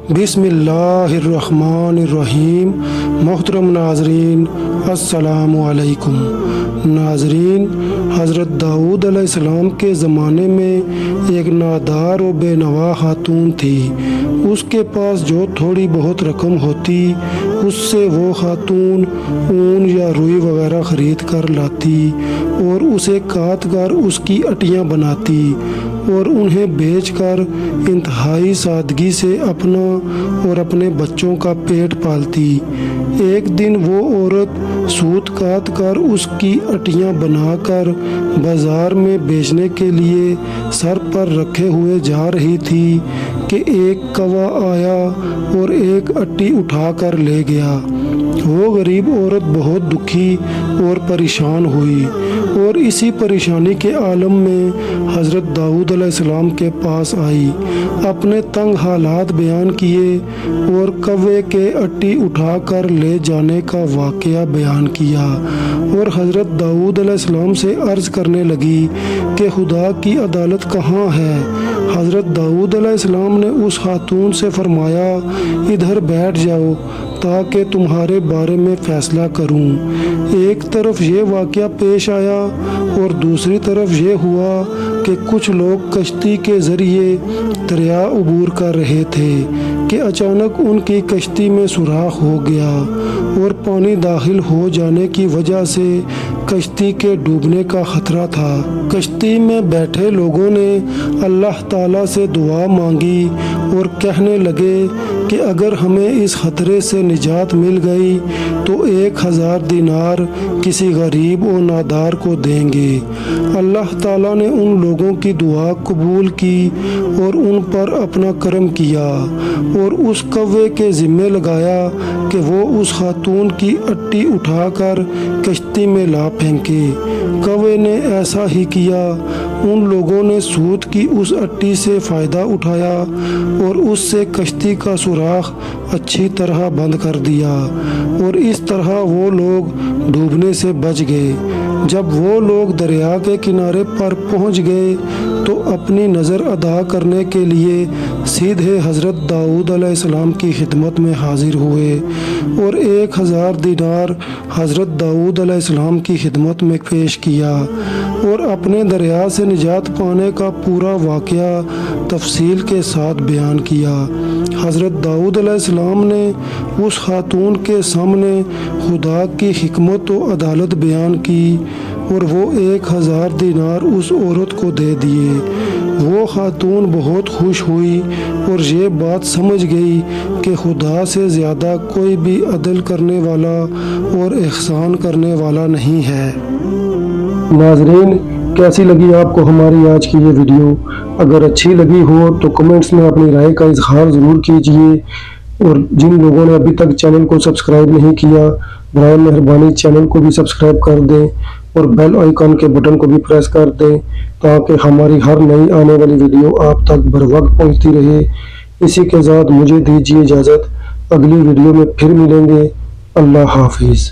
بسم اللہ الرحمن الرحیم۔ محترم ناظرین السلام علیکم۔ ناظرین، حضرت داؤد علیہ السلام کے زمانے میں ایک نادار و بے نوا خاتون تھی۔ اس کے پاس جو تھوڑی بہت رقم ہوتی اس سے وہ خاتون اون یا روئی وغیرہ خرید کر لاتی اور اسے کاٹ کر اس کی اٹیاں بناتی اور انہیں بیچ کر انتہائی سادگی سے اپنا اور اپنے بچوں کا پیٹ پالتی۔ ایک دن وہ عورت سوت کاٹ کر اس کی اٹیاں بنا کر بازار میں بیچنے کے لیے سر پر رکھے ہوئے جا رہی تھی کہ ایک کوا آیا اور ایک اٹی اٹھا کر لے گیا۔ وہ غریب عورت بہت دکھی اور پریشان ہوئی اور اسی پریشانی کے عالم میں حضرت داؤد علیہ السلام کے پاس آئی، اپنے تنگ حالات بیان کیے اور کوے کے اٹی اٹھا کر لے جانے کا واقعہ بیان کیا، اور حضرت داؤد علیہ السلام سے عرض کرنے لگی کہ خدا کی عدالت کہاں ہے؟ حضرت داؤد علیہ السلام نے اس خاتون سے فرمایا، ادھر بیٹھ جاؤ تاکہ تمہارے بارے میں فیصلہ کروں۔ ایک طرف یہ واقعہ پیش آیا اور دوسری طرف یہ ہوا کہ کچھ لوگ کشتی کے ذریعے دریا عبور کر رہے تھے کہ اچانک ان کی کشتی میں سوراخ ہو گیا اور پانی داخل ہو جانے کی وجہ سے کشتی کے ڈوبنے کا خطرہ تھا۔ کشتی میں بیٹھے لوگوں نے اللہ تعالیٰ سے دعا مانگی اور کہنے لگے کہ اگر ہمیں اس خطرے سے نجات مل گئی تو 1000 دینار کسی غریب و نادار کو دیں گے۔ اللہ تعالیٰ نے ان لوگوں کی دعا قبول کی اور ان پر اپنا کرم کیا اور اس کوے کے ذمہ لگایا کہ وہ اس خاتون کی اٹی اٹھا کر کشتی میں لا پھینکے۔ کوے نے ایسا ہی کیا۔ ان لوگوں نے سوت کی اس اٹی سے فائدہ اٹھایا اور اس سے کشتی کا سوراخ اچھی طرح بند کر دیا اور اس طرح وہ لوگ ڈوبنے سے بچ گئے۔ جب وہ لوگ دریا کے کنارے پر پہنچ گئے تو اپنی نظر ادا کرنے کے لیے سیدھے حضرت داؤد علیہ السلام کی خدمت میں حاضر ہوئے اور 1000 دینار حضرت داؤد علیہ السلام کی خدمت میں پیش کیا اور اپنے دریا سے نجات پانے کا پورا واقعہ تفصیل کے ساتھ بیان کیا۔ حضرت داؤد علیہ السلام نے اس خاتون کے سامنے خدا کی حکمت و عدالت بیان کی اور وہ 1000 دینار اس عورت کو دے دیے۔ وہ خاتون بہت خوش ہوئی اور یہ بات سمجھ گئی کہ خدا سے زیادہ کوئی بھی عدل کرنے والا اور احسان کرنے والا نہیں ہے۔ ناظرین، کیسی لگی آپ کو ہماری آج کی یہ ویڈیو؟ اگر اچھی لگی ہو تو کمنٹس میں اپنی رائے کا اظہار ضرور کیجیے، اور جن لوگوں نے ابھی تک چینل کو سبسکرائب نہیں کیا برائے مہربانی چینل کو بھی سبسکرائب کر دیں اور بیل آئیکن کے بٹن کو بھی پریس کر دیں تاکہ ہماری ہر نئی آنے والی ویڈیو آپ تک بر وقت پہنچتی رہے۔ اسی کے ساتھ مجھے دیجیے اجازت، اگلی ویڈیو میں پھر ملیں گے۔ اللہ حافظ۔